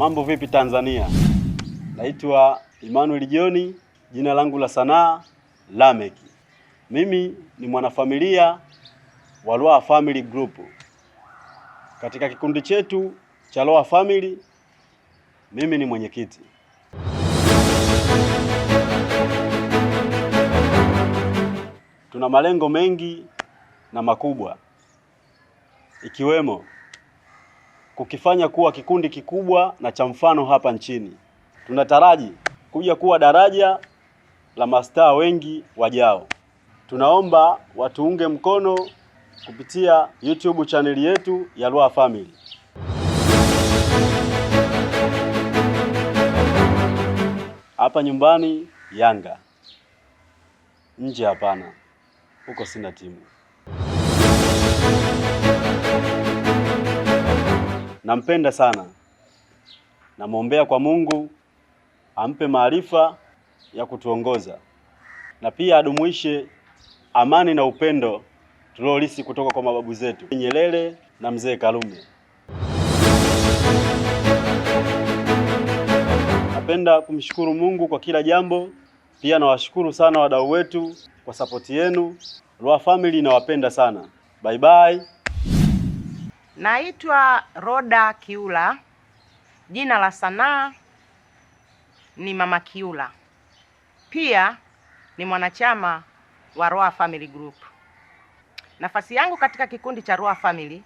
Mambo vipi Tanzania? Naitwa Emmanuel John, jina langu la sanaa Lameck. Mimi ni mwanafamilia wa Loa Family Group. Katika kikundi chetu cha Loa Family, mimi ni mwenyekiti. Tuna malengo mengi na makubwa, ikiwemo kukifanya kuwa kikundi kikubwa na cha mfano hapa nchini. Tunataraji kuja kuwa daraja la mastaa wengi wajao. Tunaomba watuunge mkono kupitia YouTube channel yetu ya Loa Family. Hapa nyumbani Yanga, nje hapana, huko sina timu. Nampenda sana, namwombea kwa Mungu ampe maarifa ya kutuongoza, na pia adumuishe amani na upendo tuliolisi kutoka kwa mababu zetu Nyerere na Mzee Karume. Napenda kumshukuru Mungu kwa kila jambo. Pia nawashukuru sana wadau wetu kwa sapoti yenu. Loa Family inawapenda sana. Bye bye. Naitwa Roda Kiula. Jina la sanaa ni Mama Kiula. Pia ni mwanachama wa Loa Family Group. Nafasi yangu katika kikundi cha Loa Family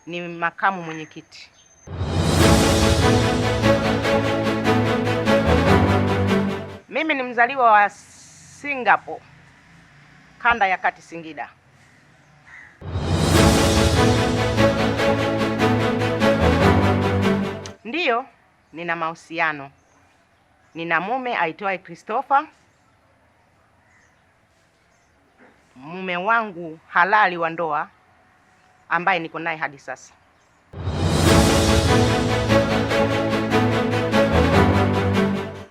ni makamu mwenyekiti. Mimi ni mzaliwa wa Singapore, kanda ya kati Singida. Ndiyo, nina mahusiano. Nina mume aitwaye Christopher. Mume wangu halali wa ndoa ambaye niko naye hadi sasa.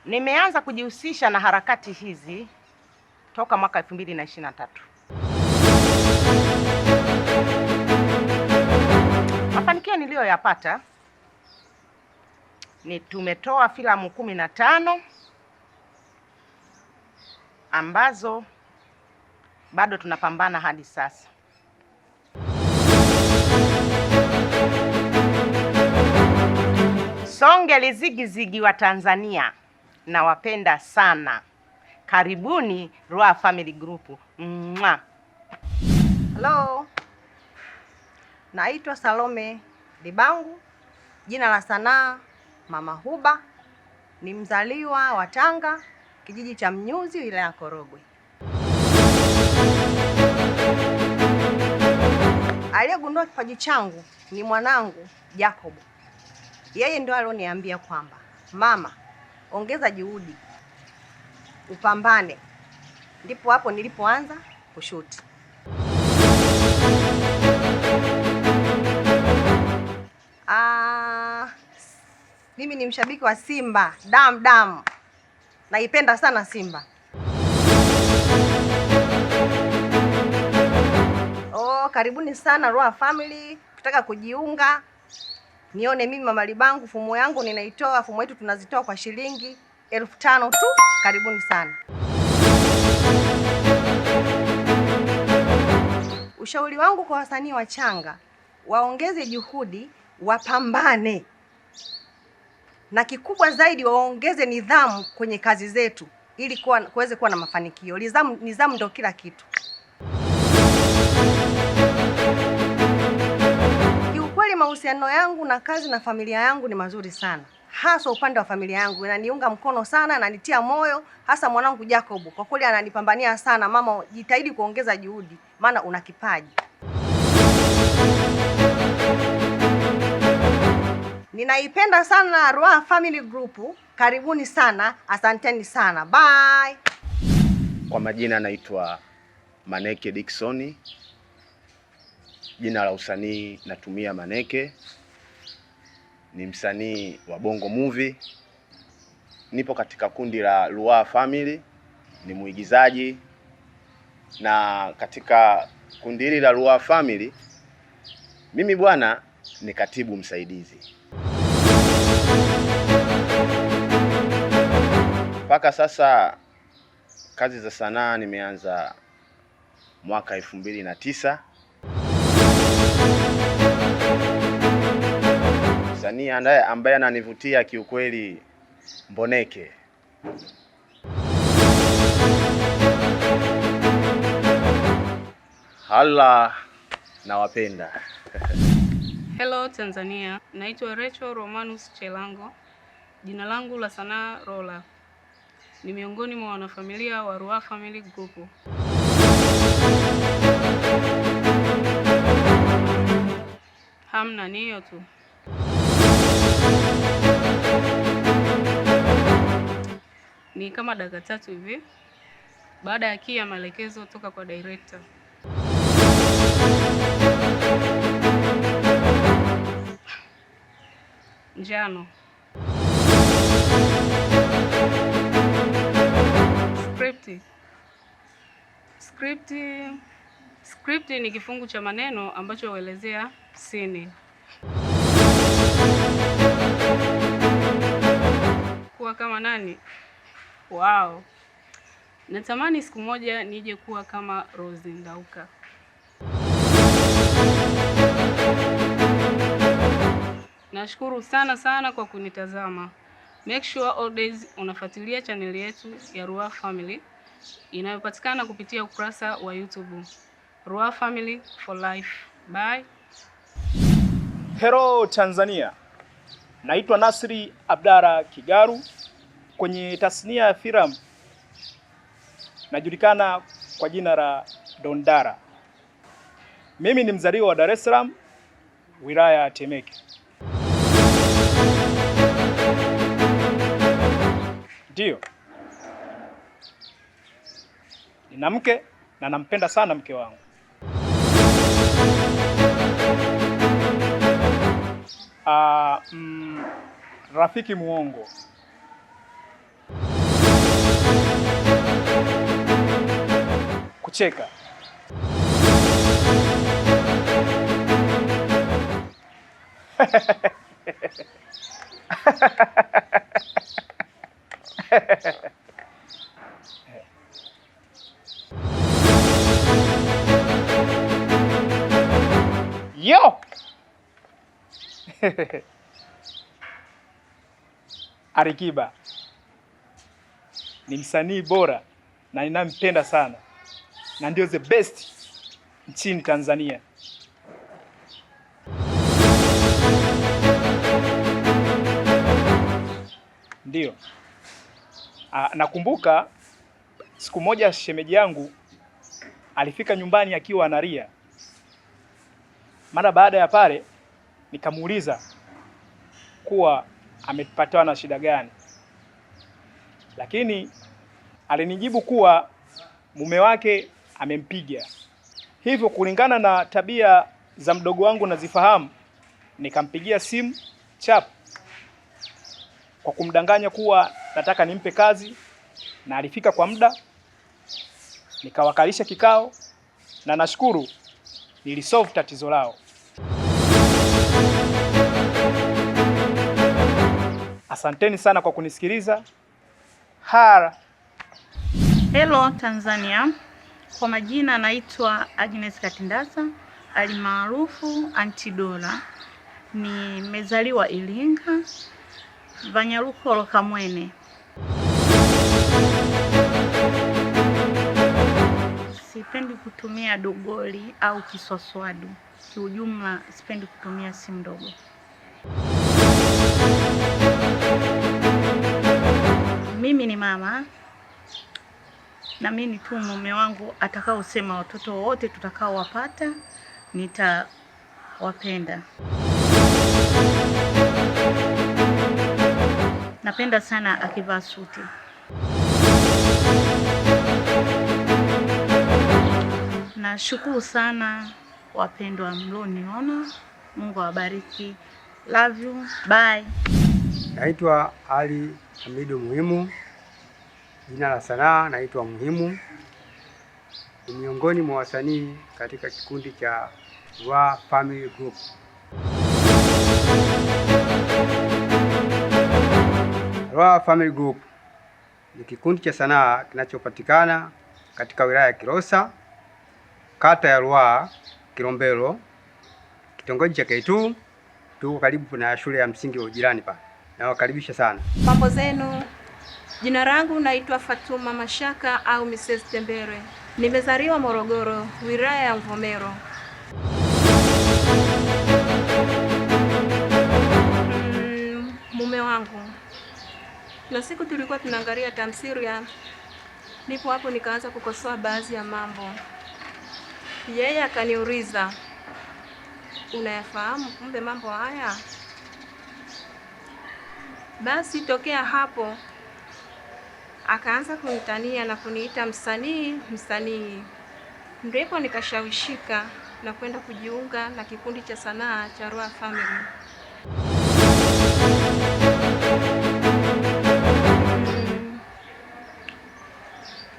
Nimeanza kujihusisha na harakati hizi toka mwaka 2023. Mafanikio niliyoyapata ni tumetoa filamu 15 ambazo bado tunapambana hadi sasa. Songe lizigizigi wa Tanzania, nawapenda sana. Karibuni Loa Family Group. Mwah. Hello. Naitwa Salome Dibangu. Jina la sanaa Mama Huba. Ni mzaliwa wa Tanga, kijiji cha Mnyuzi, wilaya ya Korogwe. Aliyegundua kipaji changu ni mwanangu Jacob. Yeye ndio alioniambia kwamba, "Mama, ongeza juhudi, upambane." Ndipo hapo nilipoanza kushuti. Mimi ni mshabiki wa Simba, dam. Naipenda sana Simba. Karibuni sana Loa Family. Kutaka kujiunga, nione mimi Mama Libangu, fumo yangu ninaitoa, fumo yetu tunazitoa kwa shilingi 1500 tu. Karibuni sana. Ushauri wangu kwa wasanii wachanga, waongeze juhudi, wapambane. Na kikubwa zaidi, waongeze nidhamu kwenye kazi zetu ili kuweze kuwa na mafanikio. Nidhamu ndio kila kitu. Kiukweli mahusiano yangu na kazi na familia yangu ni mazuri sana. Hasa upande wa familia yangu inaniunga mkono sana na nitia moyo, hasa mwanangu Jacob. Kwa kweli ananipambania sana, "Mama, jitahidi kuongeza juhudi maana una kipaji." Ninaipenda sana Loa Family Group. Karibuni sana, asanteni sana. Bye. Kwa majina naitwa Maneke Dickson. Jina la usanii natumia Maneke. Ni msanii wa Bongo Movie. Nipo katika kundi la Loa Family, ni muigizaji, na katika kundi hili la Loa Family mimi bwana ni katibu msaidizi. Mpaka sasa kazi za sanaa nimeanza mwaka 2009. Msanii ambaye ananivutia kiukweli Mboneke. Hala, nawapenda. Hello Tanzania, naitwa Rachel Romanus Chelango. Jina langu la sanaa Rola. Ni miongoni mwa wanafamilia wa Ruaha Family Group. Hamna, ni hiyo tu. Ni kama dakika 3 hivi baada ya kia maelekezo toka kwa director. Njano. Script ni kifungu cha maneno ambacho huelezea scene. Kuwa kama nani? Wow. Natamani siku moja nije kuwa kama Rose Ndauka. Nashukuru sana kwa kunitazama. Make sure always unafuatilia channel yetu ya Ruaha Family inayopatikana kupitia ukurasa wa YouTube. Ruaha Family for life. Bye. Hello Tanzania. Naitwa Nasri Abdara Kigaru. Kwenye tasnia ya filamu najulikana kwa jina la Dondara. Mimi ni mzaliwa wa Dar es Salaam, wilaya ya Temeke. Ndio. Nina mke na nampenda sana mke wangu. Rafiki muongo. Kucheka. Yo! Alikiba ni msanii bora na ninampenda sana, na ndio the best nchini Tanzania. Ndio. Nakumbuka siku moja shemeji yangu alifika nyumbani akiwa analia. Mara baada ya pale nikamuuliza kuwa amepatwa na shida gani, lakini alinijibu kuwa mume wake amempiga. Hivyo kulingana na tabia za mdogo wangu nazifahamu, nikampigia simu chap kwa kumdanganya kuwa nataka nimpe kazi, na alifika kwa muda. Nikawakalisha kikao na nashukuru nilisolve tatizo lao. Asanteni sana kwa kunisikiliza. Hello Tanzania. Kwa majina naitwa Agnes Katindasa, alimaarufu Aunty Dola. Nimezaliwa Iringa, Vanyaruko Lokamwene. Sipendi kutumia dogoli au kiswaswadu. Kiujumla sipendi kutumia simu ndogo. Mimi ni mama na mimi tu mume wangu atakaosema watoto wote tutakaowapata nitawapenda. Napenda sana akivaa suti. Nashukuru sana wapendwa mlioniona. Mungu awabariki. Love you. Bye. Naitwa Ali Hamidu Muhimu. Jina la sanaa naitwa Muhimu. Ni miongoni mwa wasanii katika kikundi cha Ruaha Family Group. Ruaha Family Group ni kikundi cha sanaa kinachopatikana katika wilaya ya Kilosa, kata ya Ruaha, Kilombero, kitongoji cha K2. Tuko karibu na shule ya msingi wa jirani pale. Nawakaribisha sana. Mambo zenu. Jina langu naitwa Fatuma Mashaka au Mrs. Tembere. Nimezaliwa Morogoro, wilaya ya Mvomero. Mume wangu, na siku tulikuwa tunaangalia tamthilia, nipo hapo nikaanza kukosoa baadhi ya mambo. Yeye akaniuliza, unayafahamu kumbe mambo haya? Basi tokea hapo akaanza kunitania na kuniita msanii. Ndipo nikashawishika na kwenda kujiunga na kikundi cha sanaa cha Ruaha Family.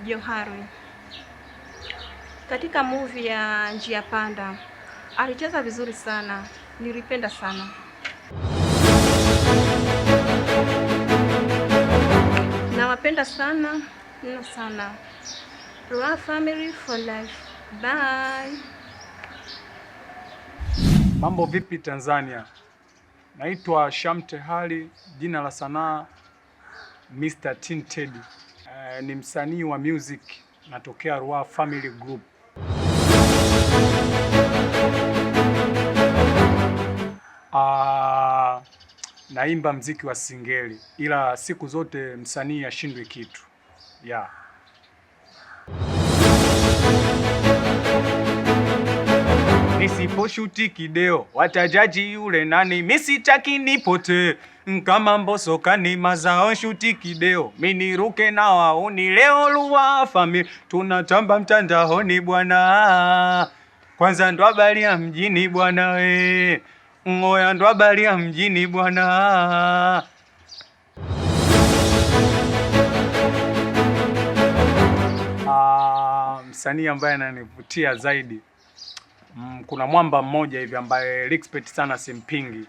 Johari, katika movie ya Njia Panda alicheza vizuri sana, nilipenda sana. Nawapenda sana sana. Ruaha Family for life. Bye. Mambo vipi Tanzania? Naitwa Shamte Hali, jina la sanaa Mr. Tinted. Ni msanii wa music, natokea Ruaha Family Group. Naimba mziki wa singeli, ila siku zote msanii ashindwe kitu. Yeah. Nisiposhuti kideo watajaji yule nani, misitaki nipote kama Mbosso kani mazao shuti kideo, miniruke na wauni leo Ruaha Family tunatamba mtandaoni bwana. Kwanza ndo habari ya mjini bwana we, ngoya ndo habari ya mjini bwana. Msanii ambaye ananivutia zaidi, kuna mwamba mmoja hivi ambaye respect sana simpingi,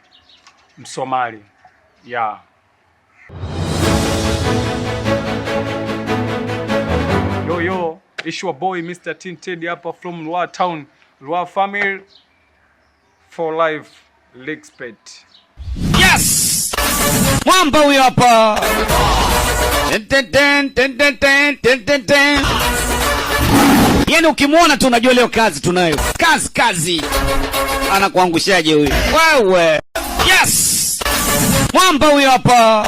Msomali. Yeah. Yo, it's your boy Mr. Tinted hapa from Ruaha Town. Ruaha Family for life, respect. Yes! Mwamba huyo hapa. Yaani ukimwona tu unajua leo kazi tunayo. Kazi. Anakuangushaje huyu? Wewe. Yes! Mwamba huyo hapa.